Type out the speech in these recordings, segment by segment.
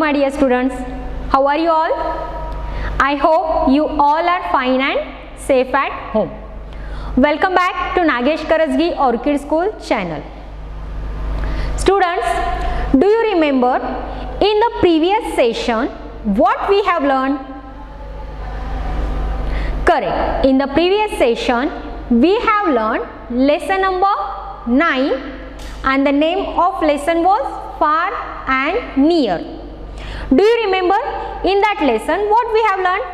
my dear students, how are you all? I hope you all are fine and safe at home. Welcome back to Nagesh Karasgi Orchid School channel. Students, do you remember in the previous session what we have learned? Correct. In the previous session we have learned lesson number 9 and the name of lesson was far and near. Do you remember in that lesson what we have learned?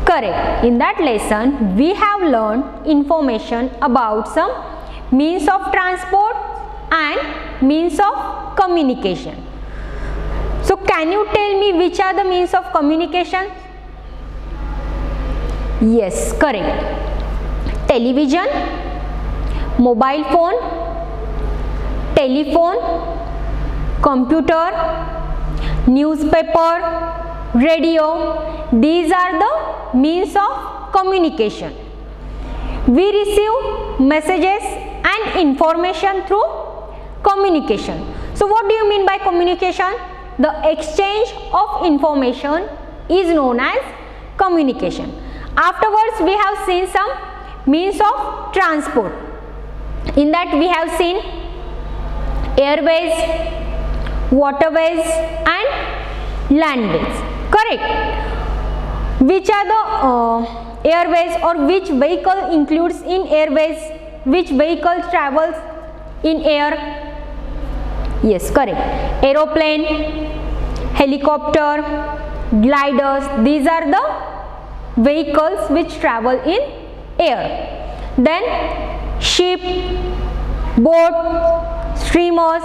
Correct. In that lesson we have learned information about some means of transport and means of communication. So can you tell me which are the means of communication? Yes, correct. Television, mobile phone, telephone, computer, newspaper, radio. These are the means of communication. We receive messages and information through communication. So what do you mean by communication? The exchange of information is known as communication. Afterwards we have seen some means of transport. In that we have seen airways, waterways and landways. Correct. Which are the airways, or which vehicle includes in airways? Which vehicle travels in air? Yes, correct. Aeroplane, helicopter, gliders. These are the vehicles which travel in air. Then ship, boat, steamers.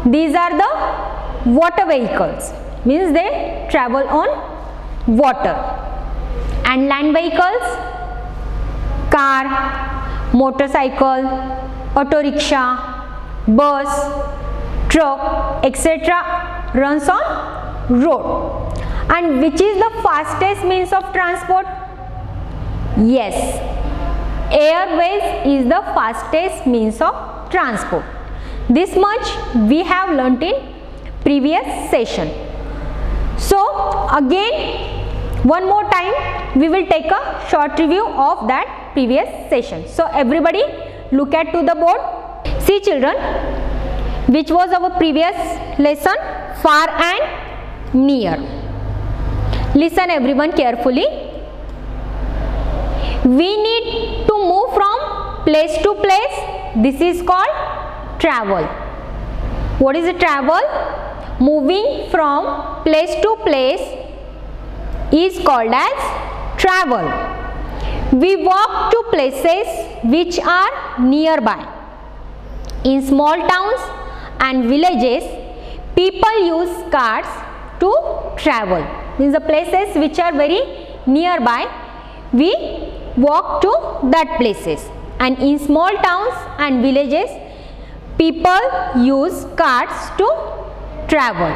These are the water vehicles. Means they travel on water. And land vehicles, car, motorcycle, auto rickshaw, bus, truck, etc. runs on road. And which is the fastest means of transport? Yes, airways is the fastest means of transport. This much we have learnt in previous session. So again one more time we will take a short review of that previous session. So everybody look at to the board. See children, which was our previous lesson? Far and near. Listen everyone carefully. We need to move from place to place. This is called travel. What is a travel? Moving from place to place is called as travel. We walk to places which are nearby. In small towns and villages, people use cars to travel. Means the places which are very nearby, we walk to that places. And in small towns and villages, people use cars to travel.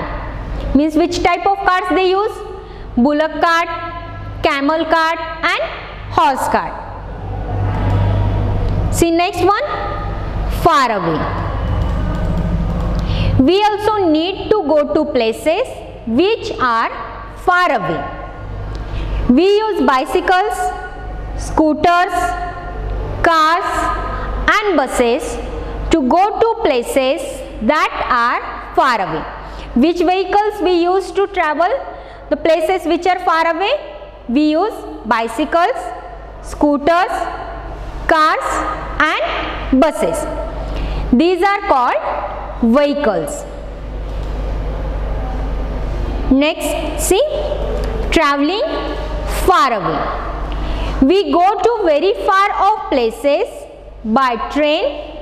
Means which type of cars they use? Bullock cart, camel cart and horse cart. See next one, far away. We also need to go to places which are far away. We use bicycles, scooters, cars and buses to go to places that are far away. Which vehicles we use to travel the places which are far away? We use bicycles, scooters, cars and buses. These are called vehicles. Next, see, traveling far away. We go to very far off places by train,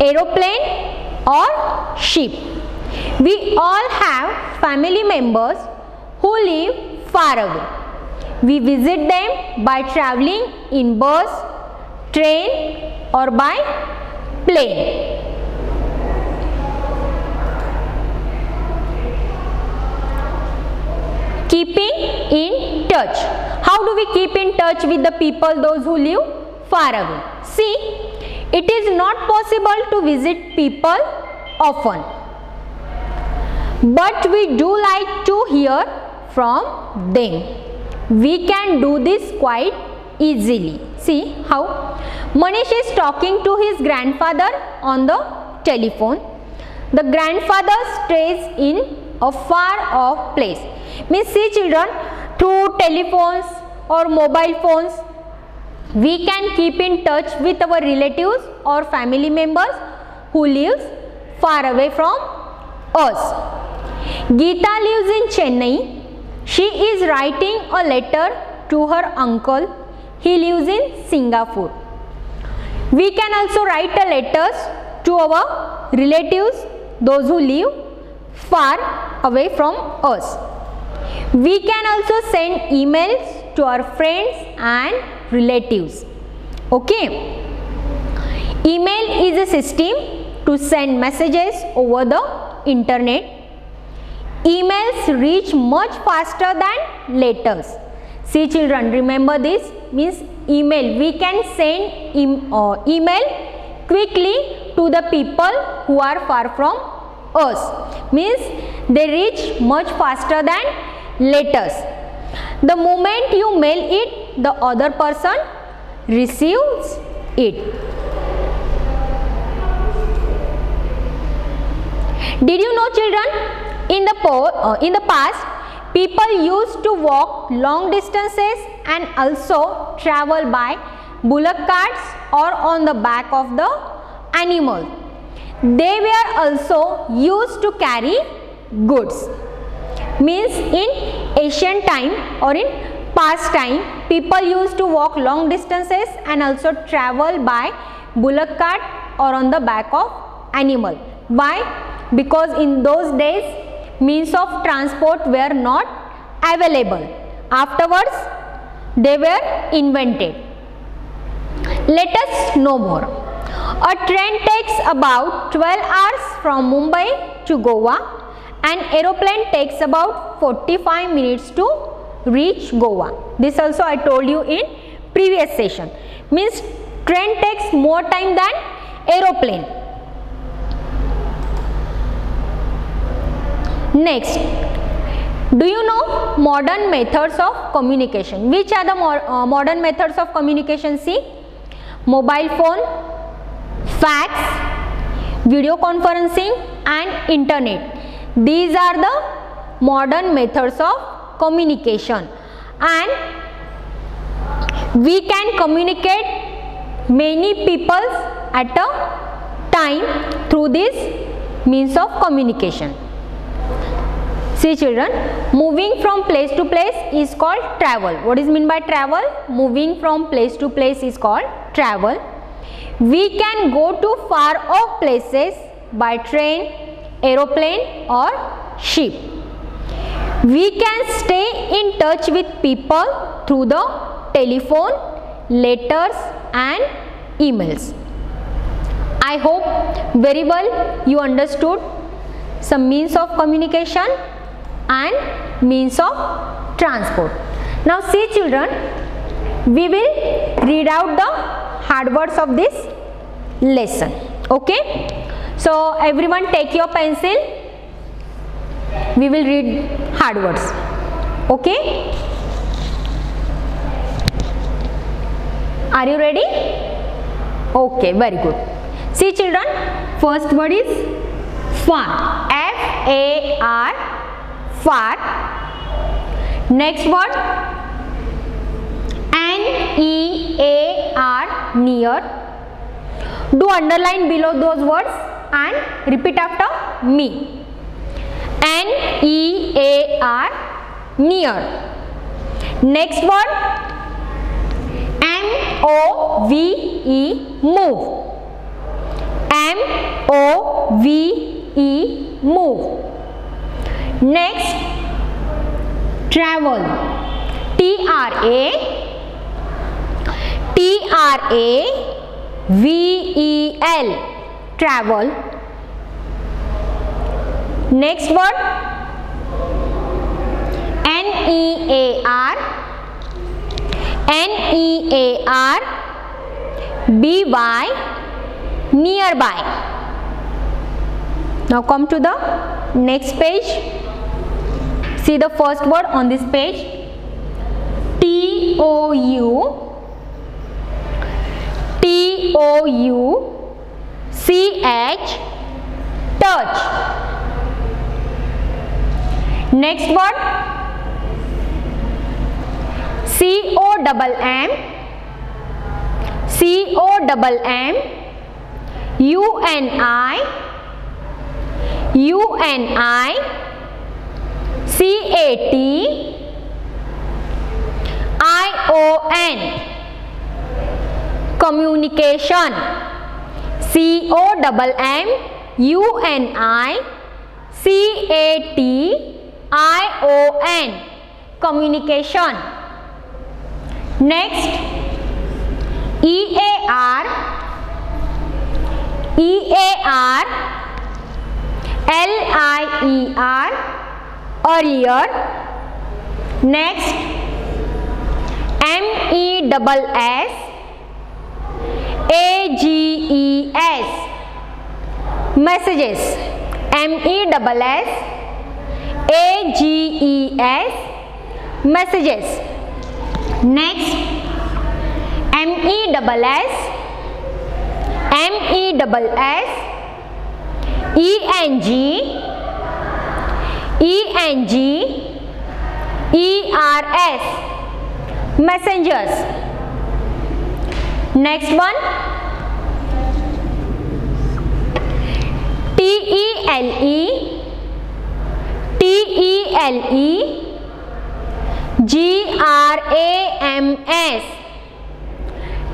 aeroplane or ship. We all have family members who live far away. We visit them by traveling in bus, train or by plane. Keeping in touch. How do we keep in touch with the people, those who live far away? See, it is not possible to visit people often. but we do like to hear from them. We can do this quite easily. See how Manish is talking to his grandfather on the telephone. The grandfather stays in a far off place. Means, see children, through telephones or mobile phones, we can keep in touch with our relatives or family members who lives far away from us. Geeta lives in Chennai. She is writing a letter to her uncle. He lives in Singapore. We can also write a letters to our relatives, those who live far away from us. We can also send emails to our friends and relatives. Okay. Email is a system to send messages over the internet. Emails reach much faster than letters. See children, remember this, means email. We can send email quickly to the people who are far from us. Means they reach much faster than letters. The moment you mail it, the other person receives it. Did you know children, in the past, people used to walk long distances and also travel by bullock carts or on the back of the animal. They were also used to carry goods. Means in ancient time or in past time, people used to walk long distances and also travel by bullock cart or on the back of animal. Why? Because in those days, means of transport were not available. Afterwards, they were invented. Let us know more. A train takes about 12 hours from Mumbai to Goa. An aeroplane takes about 45 minutes to reach Goa. This also I told you in previous session. Means train takes more time than aeroplane. Next, do you know modern methods of communication? Which are the modern methods of communication? See, mobile phone, fax, video conferencing and internet. These are the modern methods of communication, and we can communicate many people at a time through this means of communication. See children, moving from place to place is called travel. What is meant by travel? Moving from place to place is called travel. We can go to far off places by train, aeroplane or ship. We can stay in touch with people through the telephone, letters and emails. I hope very well you understood some means of communication and means of transport. Now see children, we will read out the hard words of this lesson. Okay. So everyone take your pencil. We will read hard words. Okay. Are you ready? Okay, very good. See children, first word is far. F-A-R, far. Next word N-E-A-R, near. Do underline below those words and repeat after me. N-E-A-R, near. Next word M-O-V-E, move. M-O-V-E, move. Next, travel. T-R-A-V-E-L, travel. Next word N-E-A-R, N-E-A-R-B-Y, nearby. Now come to the next page. See the first word on this page. Touch. Touch. Next word. Communication. Communication. Next, EAR, LIER, earlier. Next, MESS, AGES, messages. MESS, AGES, messages. Next, MESS, ENGERS, messengers. Next one,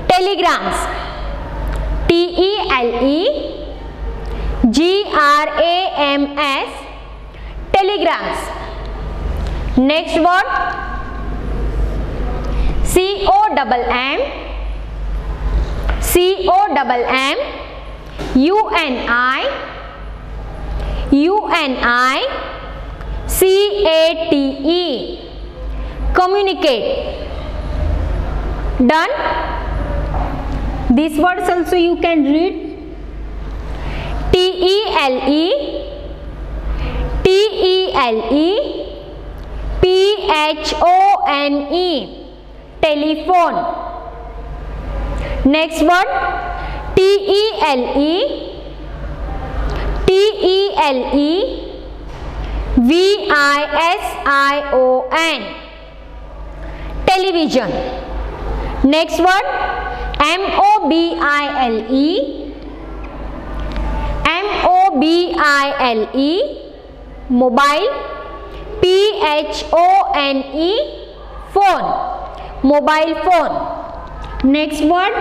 TELEGRAMS, telegrams. TELEGRAMS, telegrams. Next word, UNICATE, communicate. Done. These words also you can read. TELE, PHONE, telephone. Next word, TELE, VISION, television. Next word, MOBILE, mobile. PHONE, phone, mobile phone. Next word,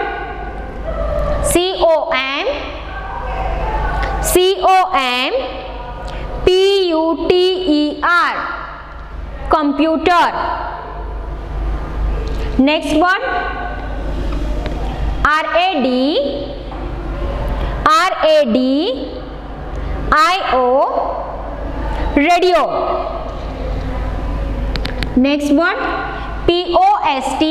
COM, PUTER, computer. Next one, RADIO, radio. Next one, POST,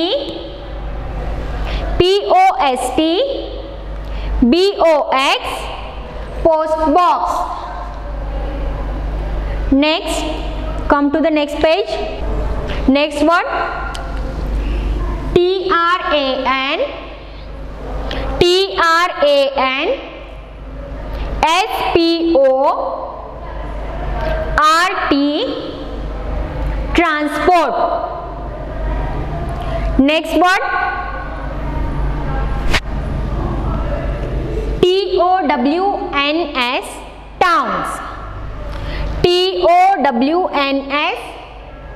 BOX, post box. Next, come to the next page. Next one, TRAN, SPORT, transport. Next one, TOWNS, towns. TOWNS,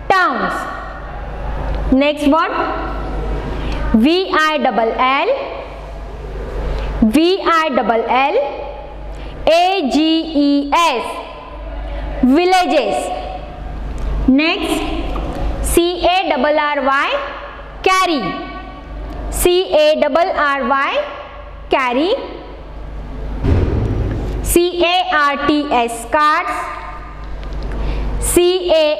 towns. Next one, VILL, AGES, villages. Next, CARRY, carry. CARRY, carry. CARTS, cards.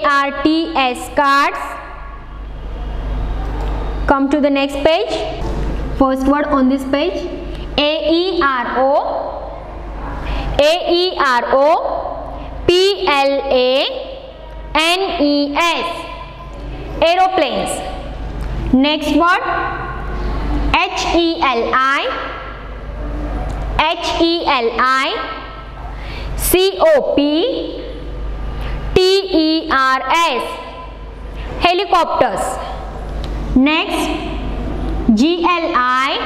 CARTS, cards. Come to the next page. First word on this page, AERO, aeroplanes, aeroplanes. Next word HELI, COPTERS, helicopters. Next GLI,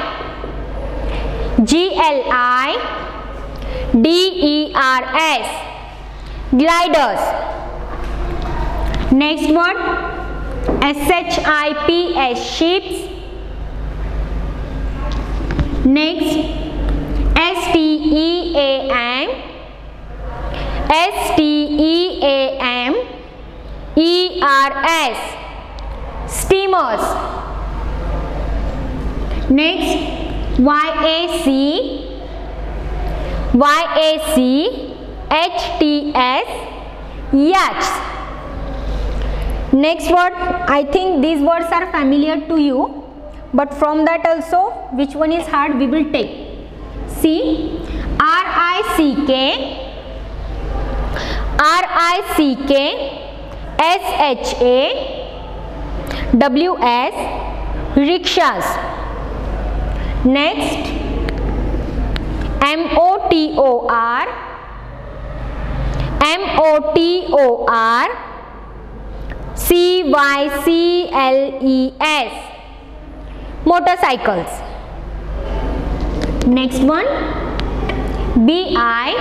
DERS, gliders. Next word SHIPS, ships. Next STEAMERS, steamers. Next YACHTS, yachts. Next word, I think these words are familiar to you, but from that also which one is hard we will take. See, RICK, SHAWS, rickshaws. Next MOTOR, CYCLES, motorcycles. Next one BICYCLES,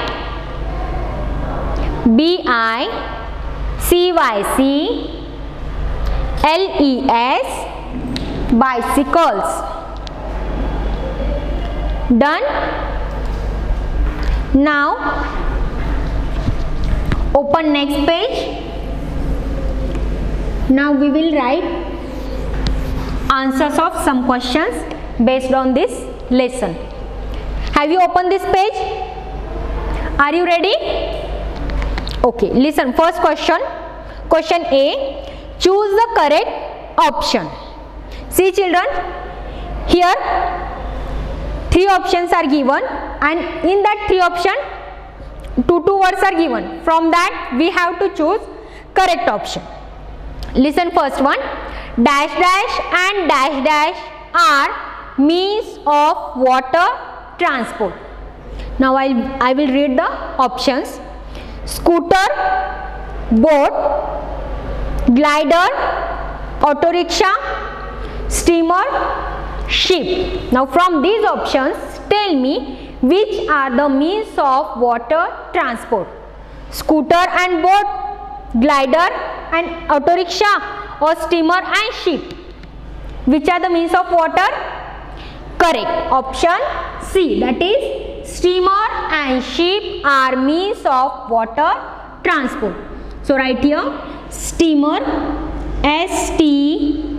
bicycles. Done. Now open next page. Now we will write answers of some questions based on this lesson. Have you opened this page? Are you ready? Okay, listen. First question. Question A. Choose the correct option. See children, here 3 options are given, and in that 3 options, two words are given. From that we have to choose correct option. Listen, first one. Dash dash and dash dash are means of water transport. Now I will read the options. Scooter, boat, glider, auto rickshaw, steamer, ship. Now from these options tell me which are the means of water transport. Scooter and boat, glider and auto rickshaw, or steamer and ship. Which are the means of water? Correct. Option C, that is steamer and ship are means of water transport. So write here steamer, STEAMER,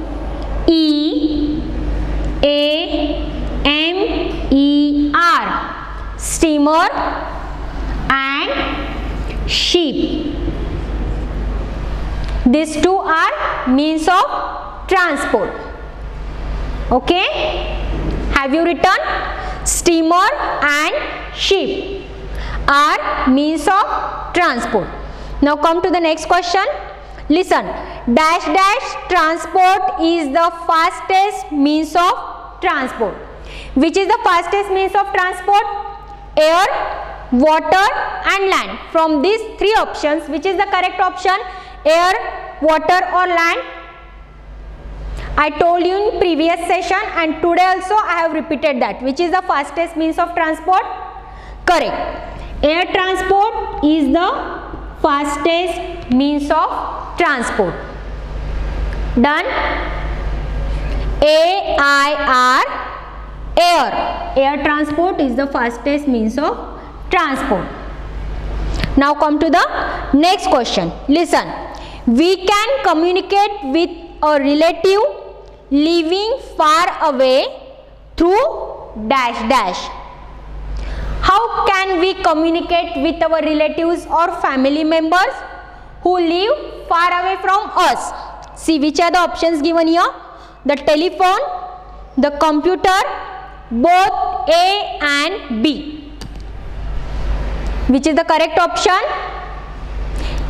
steamer, and ship. These two are means of transport. Okay? Have you written? Steamer and ship are means of transport. Now come to the next question. Listen. Dash dash transport is the fastest means of transport. Which is the fastest means of transport? Air, water and land. From these 3 options, which is the correct option? Air, water or land? I told you in previous session, and today also I have repeated that. Which is the fastest means of transport? Correct. Air transport is the fastest means of transport. Done. AIR, air. Air transport is the fastest means of transport. Now come to the next question. Listen. We can communicate with a relative living far away through dash dash. How can we communicate with our relatives or family members who live far away from us? See which are the options given here. The telephone, the computer, both A and B. Which is the correct option?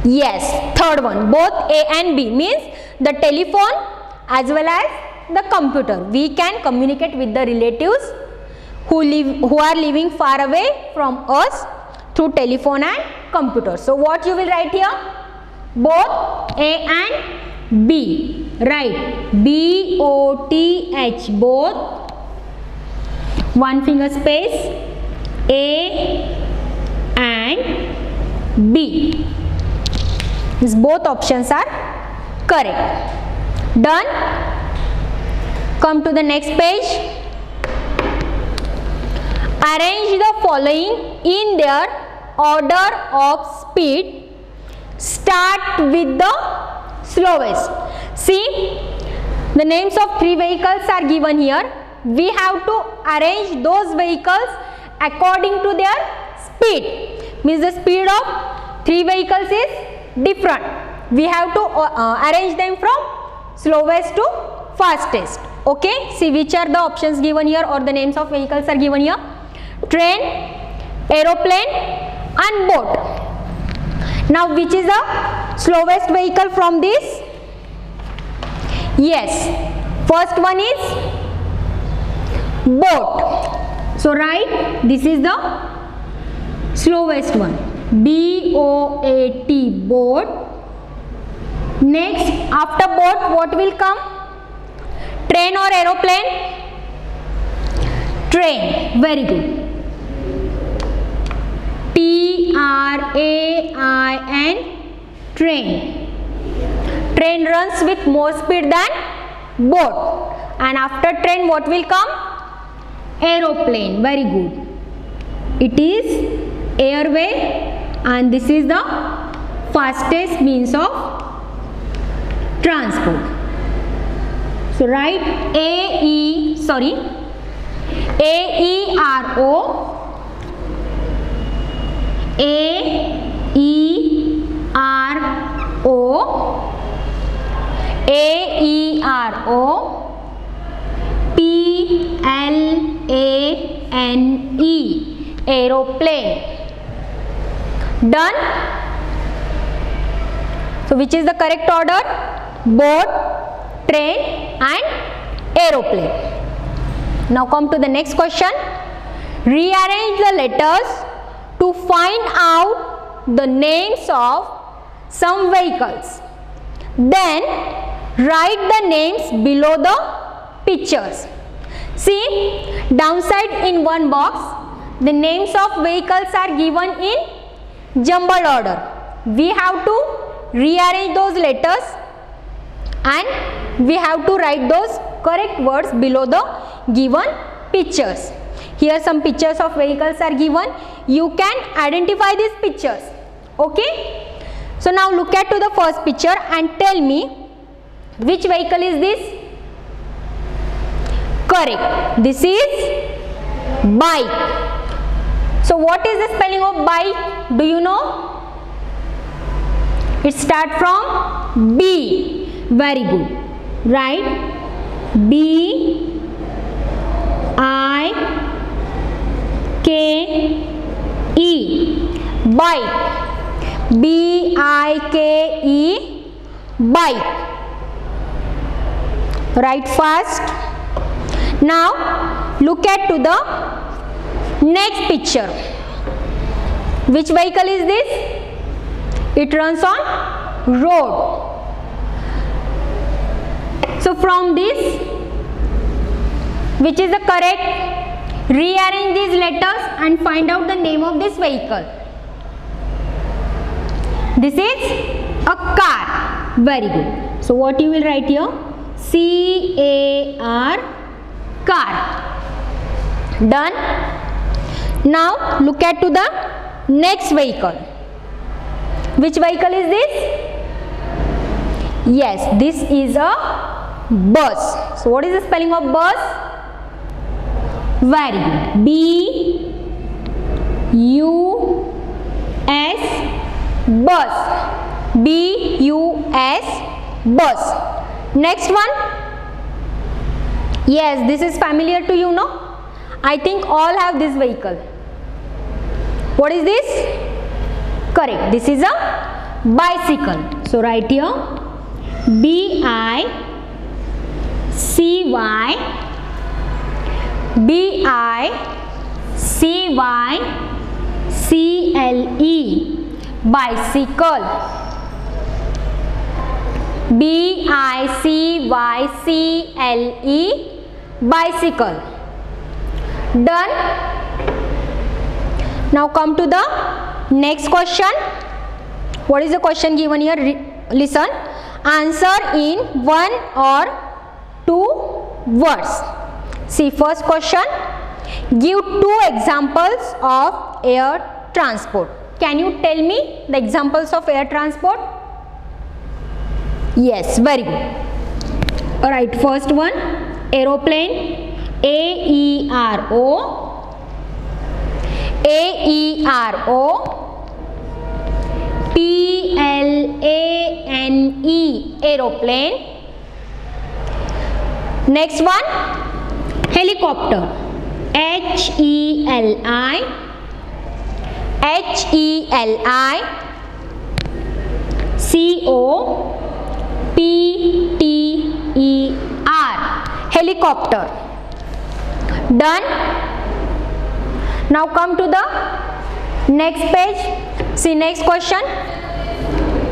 Yes, third one. Both A and B means the telephone as well as the computer. We can communicate with the relatives who are living far away from us through telephone and computer. So what you will write here? Both A and B. Right. B-O-T-H. Both. One finger space. A and B. These both options are correct. Done. Come to the next page. Arrange the following in their order of speed. Start with the slowest. See, the names of 3 vehicles are given here. We have to arrange those vehicles according to their speed. Means the speed of 3 vehicles is different. We have to arrange them from slowest to fastest. Okay, see which are the options given here, or the names of vehicles are given here. Train, aeroplane and boat. Now which is the slowest vehicle from this? Yes, first one is boat. So write, this is the slowest one. B-O-A-T, boat. Next, after boat, what will come? Train or aeroplane? Train. Very good. T-R-A-I-N, train. Train runs with more speed than boat. And after train, what will come? Aeroplane. Very good. It is airway, and this is the fastest means of transport. So write A-E-R-O, A-E-R-O, A-E-R-O, P-L-A-N-E, aeroplane. Done? So which is the correct order? Boat, train and aeroplane. Now come to the next question. Rearrange the letters to find out the names of some vehicles. Then write the names below the pictures. See, downside in one box, the names of vehicles are given in jumbled order. We have to rearrange those letters and we have to write those correct words below the given pictures. Here some pictures of vehicles are given. You can identify these pictures. Okay. So now look at to the first picture and tell me which vehicle is this? Correct. This is bike. So what is the spelling of bike? Do you know? It starts from B. Very good. Right? B-I-K-E. Bike. B-I-K-E. Bike. Write fast. Now look at to the next picture. Which vehicle is this? It runs on road. So from this, which is the correct? Rearrange these letters and find out the name of this vehicle. This is a car. Very good. So what you will write here? C-A-R, car. Done. Now look at to the next vehicle. Which vehicle is this? Yes, this is a bus. So what is the spelling of bus? Very good. B-U-S, bus. B-U-S, bus. Next one. Yes, this is familiar to you, no? I think all have this vehicle. What is this? Correct. This is a bicycle. So write here B-I-C-Y, B-I-C-Y-C-L-E, bicycle. B-I-C-Y-C-L-E, bicycle. Done. Now come to the next question. What is the question given here? Listen. Answer in one or two words. See, first question. Give two examples of air transport. Can you tell me the examples of air transport? Yes, very good. Alright, first one, aeroplane, A-E-R-O, A-E-R-O, P-L-A-N-E, aeroplane. Next one, helicopter, H-E-L-I, H-E-L-I, C-O-P-T-E-R, helicopter. Done. Now come to the next page. See, next question.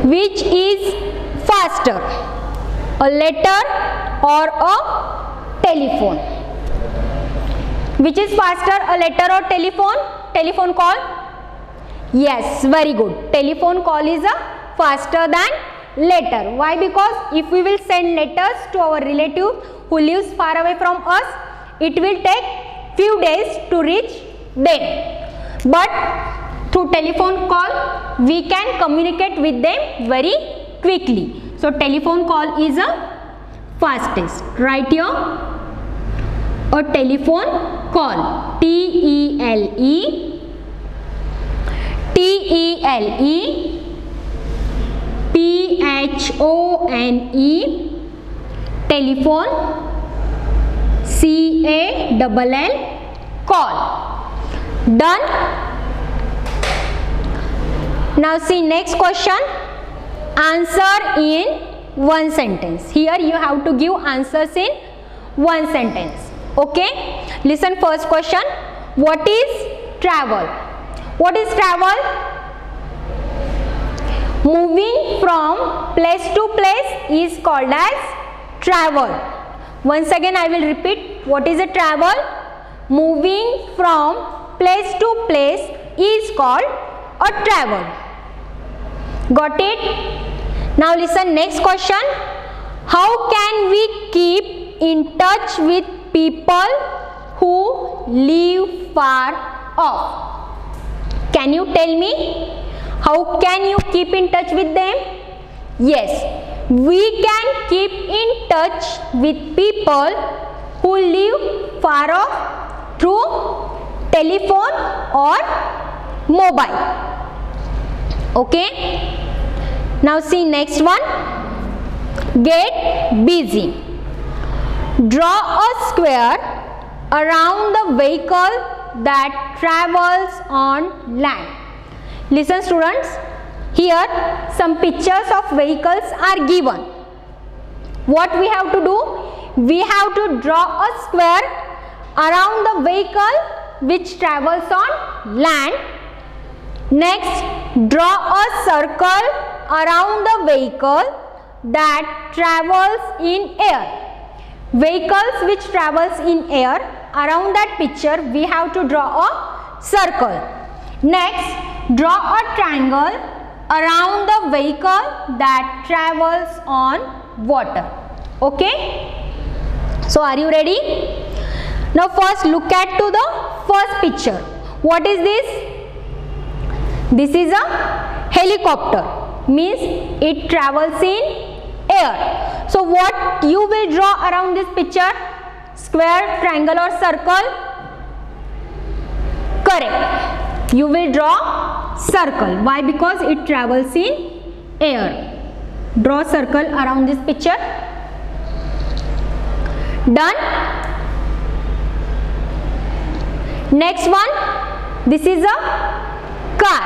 Which is faster, a letter or a telephone? Which is faster, a letter or telephone? Telephone call? Yes, very good. Telephone call is a faster than letter. Why? Because if we will send letters to our relative who lives far away from us, it will take few days to reach them. But through telephone call, we can communicate with them very quickly. So telephone call is a fastest. Write here a telephone call. T-E-L-E, T-E-L-E, P-H-O-N-E, telephone, C-A-L-L, call. Done. Now see, next question. Answer in one sentence. Here you have to give answers in one sentence. Okay. Listen, first question. What is travel? What is travel? Moving from place to place is called as travel. Once again I will repeat. What is a travel? Moving from place to place is called a travel. Got it? Now listen, next question. How can we keep in touch with people who live far off? Can you tell me? How can you keep in touch with them? Yes, we can keep in touch with people who live far off through telephone or mobile. Okay. Now see, next one. Get busy. Draw a square around the vehicle that travels on land. Listen students, here some pictures of vehicles are given. What we have to do? We have to draw a square around the vehicle which travels on land. Next, draw a circle around the vehicle that travels in air. Vehicles which travels in air, around that picture we have to draw a circle. Next, draw a triangle around the vehicle that travels on water. Okay? So are you ready? Now first look at to the first picture. What is this? This is a helicopter. Means it travels in air. So what you will draw around this picture? Square, triangle or circle? Correct. You will draw circle. Why? Because it travels in air. Draw circle around this picture. Done. Next one. This is a car.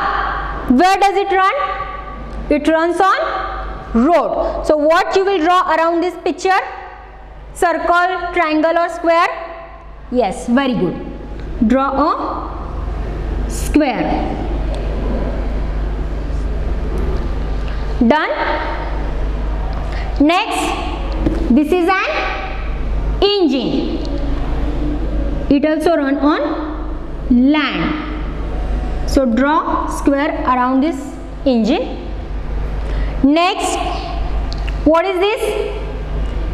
Where does it run? It runs on road. So what you will draw around this picture? Circle, triangle or square? Yes, very good. Draw a square. Done. Next, this is an engine. It also runs on land. So draw square around this engine. Next, what is this?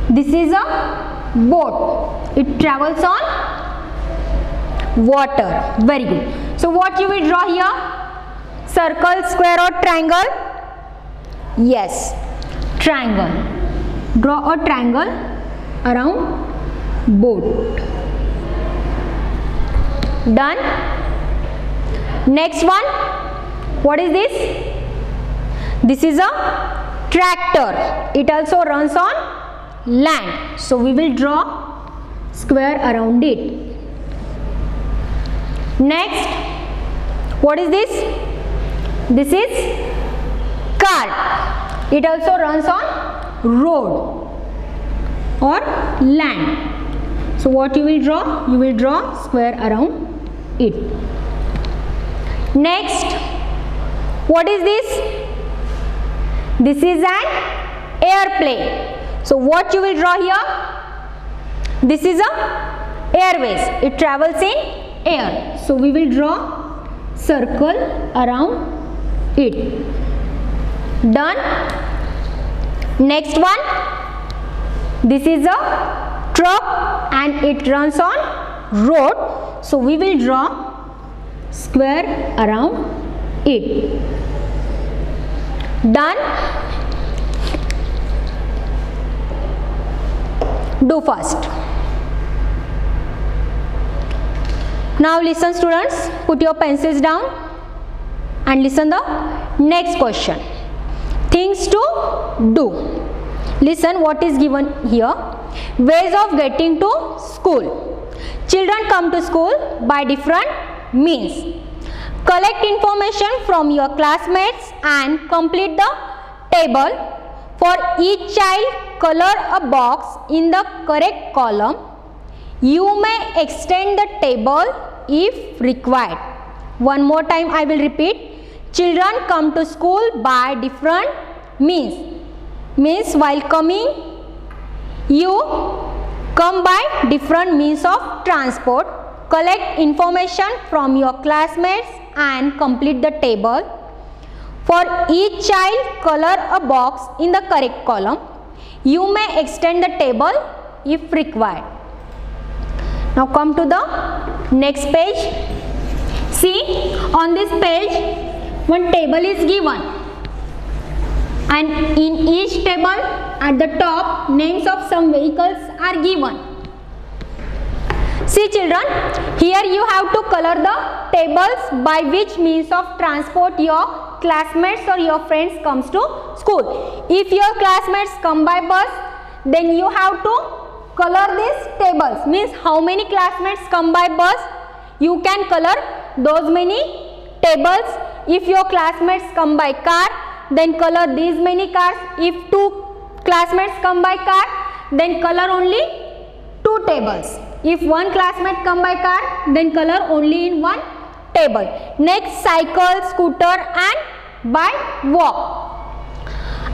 This is a boat. It travels on water. Very good. So what you will draw here? Circle, square or triangle? Yes, triangle. Draw a triangle around boat. Done. Next one. What is this? This is a tractor. It also runs on land. So we will draw square around it. Next, what is this? This is car. It also runs on road or land. So what you will draw? You will draw square around it. Next, what is this? This is an airplane. So what you will draw here? This is a airways. It travels in air. So we will draw circle around it. Done. Next one. This is a truck and it runs on road. So we will draw square around it. Done. Do first. Now listen students, put your pencils down and listen the next question. Things to do. Listen what is given here. Ways of getting to school. Children come to school by different means. Collect information from your classmates and complete the table. For each child, color a box in the correct column. You may extend the table if required. One more time I will repeat. Children come to school by different means. Means while coming, you come by different means of transport. Collect information from your classmates and complete the table. For each child, color a box in the correct column. You may extend the table if required. Now come to the next page. See, on this page, one table is given. And in each table, at the top, names of some vehicles are given. See children, here you have to color the tables by which means of transport your classmates or your friends comes to school. If your classmates come by bus, then you have to color these tables. Means how many classmates come by bus, you can color those many tables. If your classmates come by car, then color these many cars. If two classmates come by car, then color only two tables. If one classmate come by car, then color only in one table. Next, cycle, scooter and by walk.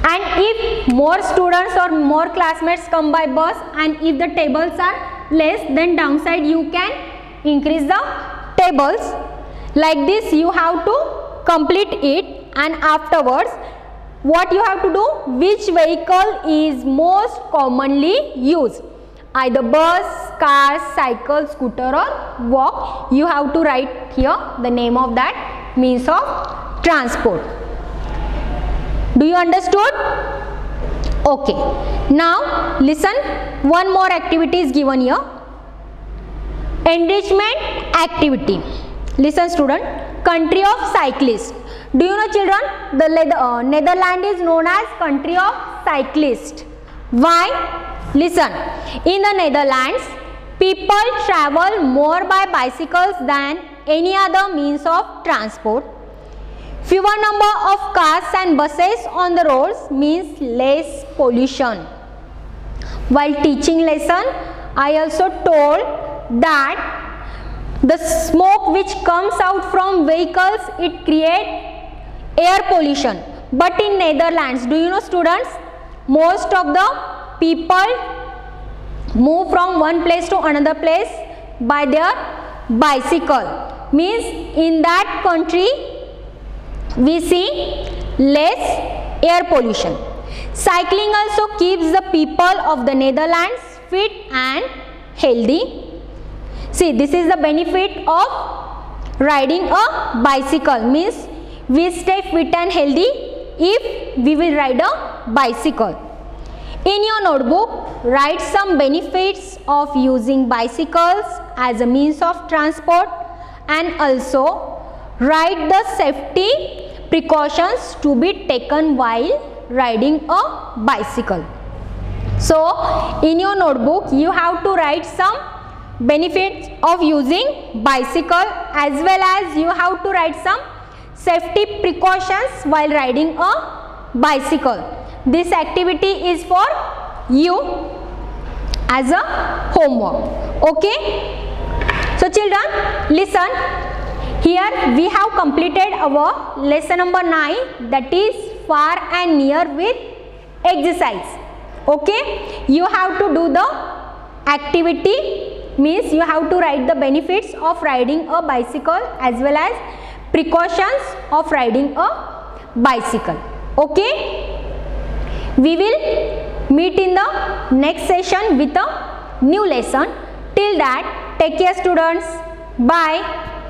And if more students or more classmates come by bus and if the tables are less, then downside you can increase the tables. Like this you have to complete it, and afterwards what you have to do? Which vehicle is most commonly used? Either bus, car, cycle, scooter or walk. You have to write here the name of that means of transport. Do you understood? Okay. Now listen, one more activity is given here. Enrichment activity. Listen student, country of cyclists. Do you know children, the Netherlands is known as country of cyclists. Why? Listen, in the Netherlands, people travel more by bicycles than any other means of transport. fewer number of cars and buses on the roads means less pollution. While teaching lesson, I also told that the smoke which comes out from vehicles, it creates air pollution. But in Netherlands, do you know students, most of the people move from one place to another place by their bicycle. Means in that country we see less air pollution. Cycling also keeps the people of the Netherlands fit and healthy. See, this is the benefit of riding a bicycle. Means we stay fit and healthy if we will ride a bicycle. In your notebook, write some benefits of using bicycles as a means of transport, and also write the safety precautions to be taken while riding a bicycle. So in your notebook you have to write some benefits of using bicycle, as well as you have to write some safety precautions while riding a bicycle. This activity is for you as a homework. Okay. So children, listen. Here we have completed our lesson number 9, that is far and near with exercise. Okay. You have to do the activity, means you have to write the benefits of riding a bicycle as well as precautions of riding a bicycle. Okay. We will meet in the next session with a new lesson. Till that, take care students. Bye.